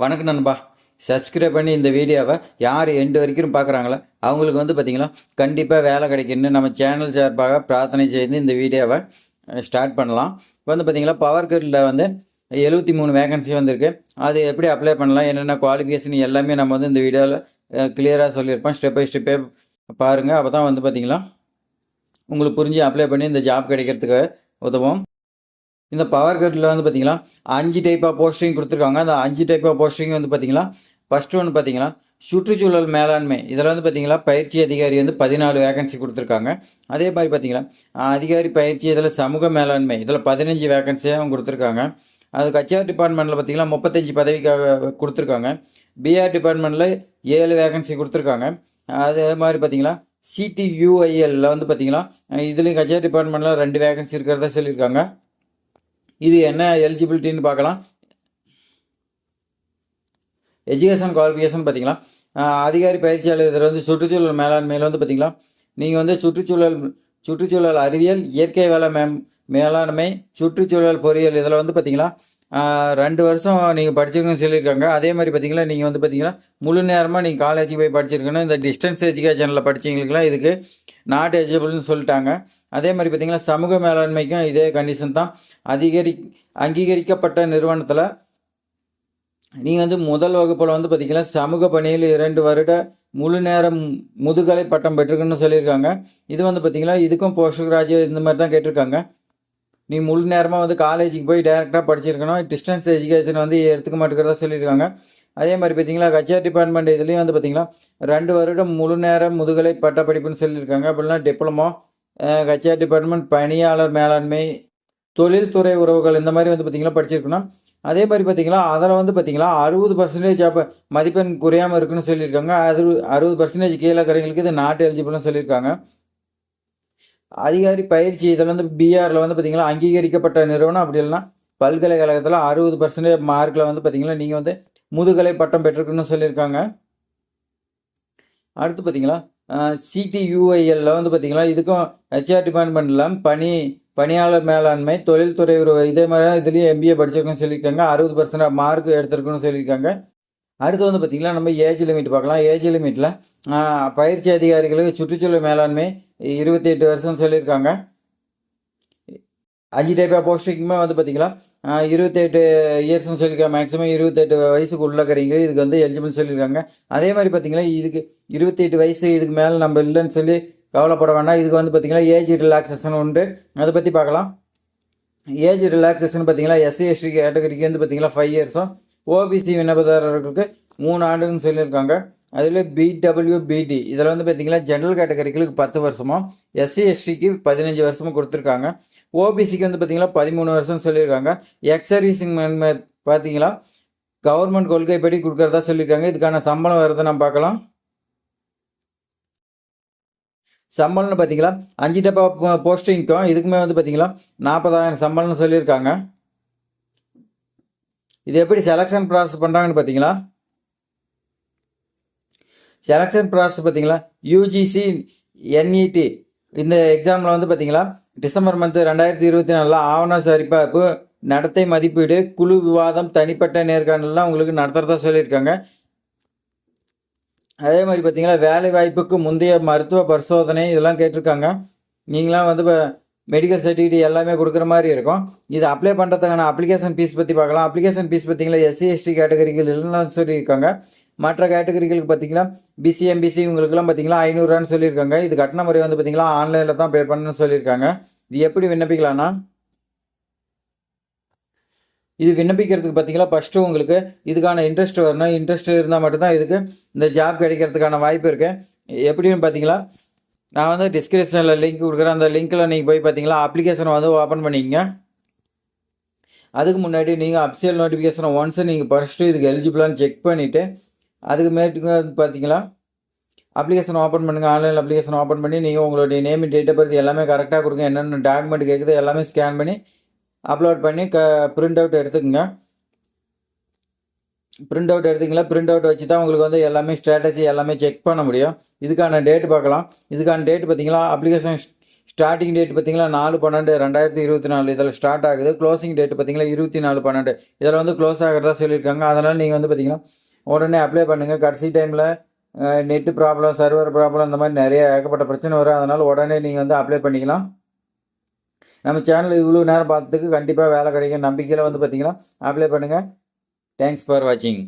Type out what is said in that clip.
வணக்கம் நண்பா. சப்ஸ்கிரைப் பண்ணி இந்த வீடியோவை யார் எண்டு வரைக்கும் பார்க்குறாங்களோ அவங்களுக்கு பார்த்திங்களா கண்டிப்பாக வேலை கிடைக்குன்னு நம்ம சேனல் சார்பாக பிரார்த்தனை செய்து இந்த வீடியோவை ஸ்டார்ட் பண்ணலாம். இப்போ பார்த்திங்களா பவர் கிரிட்ல 73 வேகன்சி வந்திருக்கு. அது எப்படி அப்ளை பண்ணலாம், என்னென்ன குவாலிஃபிகேஷன் எல்லாமே நம்ம இந்த வீடியோவில் கிளியராக சொல்லியிருப்போம். ஸ்டெப் பை ஸ்டெப்பே பாருங்கள். அப்போ தான் பார்த்திங்களா உங்களுக்கு புரிஞ்சு அப்ளை பண்ணி இந்த ஜாப் கிடைக்கிறதுக்கு உதவும். இந்த பவர் கிரிட்ல பார்த்தீங்கன்னா 5 டைப் ஆஃப் போஸ்டிங் கொடுத்துருக்காங்க. அந்த 5 டைப் ஆஃப் போஸ்டிங் பார்த்தீங்கன்னா ஃபர்ஸ்ட் ஒன்று பார்த்தீங்கன்னா சுற்றுச்சூழல் மேலாண்மை. இதில் பார்த்தீங்கன்னா பயிற்சி அதிகாரி 14 வேகன்சி கொடுத்துருக்காங்க. அதே மாதிரி பார்த்தீங்கன்னா அதிகாரி பயிற்சி இதில் சமூக மேலாண்மை இதில் 15 வேகன்சியாக கொடுத்துருக்காங்க. அதுக்கு ஹெச்ஆர் டிபார்ட்மெண்ட்டில் பார்த்தீங்கன்னா 35 பதவிக்காக கொடுத்துருக்காங்க. பிஆர் டிபார்ட்மெண்ட்டில் 7 வேகன்சி கொடுத்துருக்காங்க. அதே மாதிரி பார்த்தீங்கன்னா சிடியூஐஎல்ல பார்த்தீங்கன்னா இதுலேயும் ஹெச்ஆர் டிபார்ட்மெண்ட்டில் 2 வேகன்சி இருக்கிறதா சொல்லியிருக்காங்க. இது என்ன எலிஜிபிலிட்டின்னு பார்க்கலாம். எஜுகேஷன் குவாலிஃபிகேஷன் பார்த்தீங்களா அதிகாரி பயிற்சியாளர் இதில் சுற்றுச்சூழல் மேலாண்மையில் பார்த்தீங்களா நீங்கள் சுற்றுச்சூழல் அறிவியல், இயற்கை வேலை மேலாண்மை, சுற்றுச்சூழல் பொறியியல் இதில் பார்த்தீங்களா 2 வருஷம் நீங்கள் படிச்சிருக்கணும்னு சொல்லியிருக்காங்க. அதே மாதிரி பார்த்தீங்கன்னா நீங்கள் பார்த்தீங்கன்னா முழு நேரமாக நீங்கள் காலேஜுக்கு போய் படிச்சிருக்கணும். இந்த டிஸ்டன்ஸ் எஜுகேஷனில் படித்தவங்களுக்குலாம் இதுக்கு நாட் எலிஜிபிள்னு சொல்லிட்டாங்க. அதே மாதிரி பார்த்தீங்கன்னா சமூக மேலாண்மைக்கும் இதே கண்டிஷன் தான். அங்கீகரிக்கப்பட்ட நிறுவனத்தில் நீங்கள் முதல் வகுப்பில் பார்த்தீங்கன்னா சமூக பணியில் 2 வருட முழு நேரம் முதுகலை பட்டம் பெற்றிருக்குன்னு சொல்லியிருக்காங்க. இது பார்த்தீங்கன்னா இதுக்கும் போஸ்ட் கிராஜுவேட் இந்த மாதிரி தான் கேட்டிருக்காங்க. நீ முழு நேரமாக காலேஜுக்கு போய் டைரெக்டாக படிச்சிருக்கணும். டிஸ்டன்ஸ் எஜுகேஷன் எடுத்துக்க மாட்டேங்கிறதா சொல்லியிருக்காங்க. அதே மாதிரி பார்த்தீங்களா ஹெச்ஆர் டிபார்ட்மெண்ட் இதுலேயும் பார்த்தீங்கன்னா 2 வருடம் முழு நேரம் முதுகலை பட்ட படிப்புன்னு சொல்லியிருக்காங்க. அப்படின்னா டிப்ளமோ, ஹெச்ஆர் டிபார்ட்மெண்ட், பணியாளர் மேலாண்மை, தொழில்துறை உறவுகள் இந்த மாதிரி பார்த்தீங்கன்னா படிச்சிருக்கணும். அதே மாதிரி பார்த்தீங்கன்னா அதில் பார்த்தீங்கன்னா 60% மதிப்பெண் குறையாமல் இருக்குன்னு சொல்லியிருக்காங்க. 60% கீழே இருக்கிறவங்களுக்கு இது நாட் எலிஜிபிள்னு சொல்லியிருக்காங்க. அதிகாரி பயிற்சி இதில் பிஆரில் பார்த்தீங்கன்னா அங்கீகரிக்கப்பட்ட நிறுவனம், அப்படி இல்லைன்னா பல்கலைக்கழகத்தில் 60% மார்க்கில் பார்த்தீங்கன்னா நீங்கள் முதுகலை பட்டம் பெற்றிருக்குன்னு சொல்லியிருக்காங்க. அடுத்து பார்த்தீங்களா சிடியூஐஎல்ல பார்த்தீங்கன்னா இதுக்கும் ஹெச்ஆர் டிபார்ட்மெண்ட்டில் பணியாளர் மேலாண்மை, தொழில்துறை இதே மாதிரி இதுலேயும் எம்பிஏ படிச்சிருக்குன்னு சொல்லியிருக்காங்க. 60% மார்க் எடுத்திருக்குன்னு சொல்லியிருக்காங்க. அடுத்து பார்த்தீங்கன்னா நம்ம ஏஜ் லிமிட் பார்க்கலாம். ஏஜ் லிமிட்டில் பயிற்சி அதிகாரிகளுக்கு சுற்றுச்சூழல் மேலாண்மை 28 வருஷம் சொல்லியிருக்காங்க. 5 டைப் ஆஃப் போஸ்டிங்குமே பார்த்தீங்கன்னா 28 இயர்ஸ்னு சொல்லியிருக்காங்க. மேக்ஸிமம் 28 வயசுக்கு உள்ளக்கிறீங்க இதுக்கு எலிஜிபிள் சொல்லியிருக்காங்க. அதே மாதிரி பார்த்தீங்கன்னா இதுக்கு 28 வயசு இதுக்கு மேலே நம்ம இல்லைன்னு சொல்லி கவலைப்பட வேண்டாம். இதுக்கு பார்த்தீங்கன்னா ஏஜ் ரிலாக்ஸேஷன் உண்டு. அதை பற்றி பார்க்கலாம். ஏஜ் ரிலாக்ஸேஷன் பார்த்தீங்கன்னா எஸ்சி எஸ்டி கேட்டகரிக்கு பார்த்தீங்கன்னா 5 இயர்ஸும், ஓபிசி விண்ணப்பதாரர்களுக்கு 3 ஆண்டுன்னு சொல்லியிருக்காங்க. அதில் பிடபிள்யூபிடி இதில் பார்த்தீங்கன்னா ஜென்ரல் கேட்டகரிகளுக்கு 10 வருஷமும், எஸ்சி எஸ்டிக்கு 15 வருஷமும் கொடுத்துருக்காங்க. ஓபிசிக்கு பார்த்தீங்கன்னா 13 வருஷம் சொல்லியிருக்காங்க. எக்ஸர்வீசிங் பார்த்தீங்கன்னா கவர்மெண்ட் கொள்கைப்படி கொடுக்கறதா சொல்லியிருக்காங்க. இதுக்கான சம்பளம் வருது நம்ம பார்க்கலாம். சம்பளம்னு பார்த்தீங்கன்னா 5 டப்பா போஸ்டிங்க்கும் இதுக்குமே பார்த்தீங்கன்னா 40,000 சம்பளம்னு சொல்லியிருக்காங்க. இது எப்படி செலெக்ஷன் ப்ராசஸ் பண்ணுறாங்கன்னு பார்த்தீங்கன்னா செலெக்ஷன் ப்ராசஸ் பார்த்தீங்களா யூஜிசி என்இடி இந்த எக்ஸாமில் பார்த்தீங்கன்னா டிசம்பர் மந்த் 2024 ஆவண சரிபார்ப்பு, நடத்தை மதிப்பீடு, குழு விவாதம், தனிப்பட்ட நேர்காணலாம் உங்களுக்கு நடத்துகிறதா சொல்லியிருக்காங்க. அதே மாதிரி பார்த்தீங்கன்னா வேலை வாய்ப்புக்கு முந்தைய மருத்துவ பரிசோதனை இதெல்லாம் கேட்டிருக்காங்க. நீங்களாம் மெடிக்கல் சர்டிஃபிகேட் எல்லாமே கொடுக்குற மாதிரி இருக்கும். இது அப்ளை பண்ணுறதுக்கான அப்ளிகேஷன் ஃபீஸ் பற்றி பார்க்கலாம். அப்ளிகேஷன் ஃபீஸ் பார்த்தீங்கன்னா எஸ்சி எஸ்டி கேட்டகரிகள் இல்லைன்னு சொல்லியிருக்காங்க. மற்ற கேட்டகரிகளுக்கு பார்த்தீங்கன்னா பிசி எம்பிசி இவங்களுக்குலாம் பார்த்தீங்கன்னா 500 ரூபான்னு சொல்லியிருக்காங்க. இது கட்டண முறை பார்த்தீங்கன்னா ஆன்லைனில் தான் பே பண்ணணும்னு சொல்லியிருக்காங்க. இது எப்படி விண்ணப்பிக்கலாம்னா இது விண்ணப்பிக்கிறதுக்கு பார்த்தீங்கன்னா ஃபஸ்ட்டு உங்களுக்கு இதுக்கான இன்ட்ரெஸ்ட் வரணும். இன்ட்ரெஸ்ட் இருந்தால் மட்டும்தான் இதுக்கு இந்த ஜாப் கிடைக்கிறதுக்கான வாய்ப்பு இருக்குது. எப்படின்னு பார்த்தீங்கன்னா நான் டிஸ்கிரிப்ஷனில் லிங்க் கொடுக்குறேன். அந்த லிங்க்கில் நீங்கள் போய் பார்த்தீங்கன்னா அப்ளிகேஷனை ஓப்பன் பண்ணிக்கங்க. அதுக்கு முன்னாடி நீங்கள் அப்சியல் நோட்டிஃபிகேஷனை ஒன்ஸ் நீங்கள் ஃபஸ்ட்டு இதுக்கு எலிஜிபிளான்னு செக் பண்ணிவிட்டு அதுக்கு மேட்டுக்கு பார்த்தீங்களா அப்ளிகேஷன் ஓப்பன் பண்ணுங்கள். ஆன்லைன் அப்ளிகேஷன் ஓப்பன் பண்ணி நீங்கள் உங்களுடைய நேம், டேட் ஆஃப் பர்த் எல்லாமே கரெக்டாக கொடுங்க. என்னென்ன டாக்குமெண்ட் கேட்குது எல்லாமே ஸ்கேன் பண்ணி அப்லோட் பண்ணி பிரிண்ட் அவுட் எடுத்துக்கோங்க. பிரிண்ட் அவுட் எடுத்துங்களா பிரிண்ட் அவுட் வச்சு தான் உங்களுக்கு எல்லாமே ஸ்ட்ராட்டஜி எல்லாமே செக் பண்ண முடியும். இதுக்கான டேட் பார்க்கலாம். இதுக்கான டேட் பார்த்தீங்கன்னா அப்ளிகேஷன் ஸ்டார்டிங் டேட் பார்த்தீங்கன்னா 4/12/2024 இதில் ஸ்டார்ட் ஆகுது. க்ளோசிங் டேட் பார்த்தீங்கன்னா 24/12 இதில் வந்து க்ளோஸ் ஆகிறதா சொல்லியிருக்காங்க. அதனால் நீங்கள் வந்து பார்த்தீங்கன்னா உடனே அப்ளை பண்ணுங்கள். கடைசி டைமில் நெட்டு ப்ராப்ளம், சர்வர் ப்ராப்ளம் இந்த மாதிரி நிறைய ஏகப்பட்ட பிரச்சனை வரும். அதனால் உடனே நீங்கள் வந்து அப்ளை பண்ணிக்கலாம். நம்ம சேனல் இவ்வளோ நேரம் பார்த்ததுக்கு கண்டிப்பாக வேலை கிடைக்கும் நம்பிக்கையில் வந்து பார்த்தீங்கன்னா அப்ளை பண்ணுங்கள். தேங்க்ஸ் ஃபார் வாட்சிங்.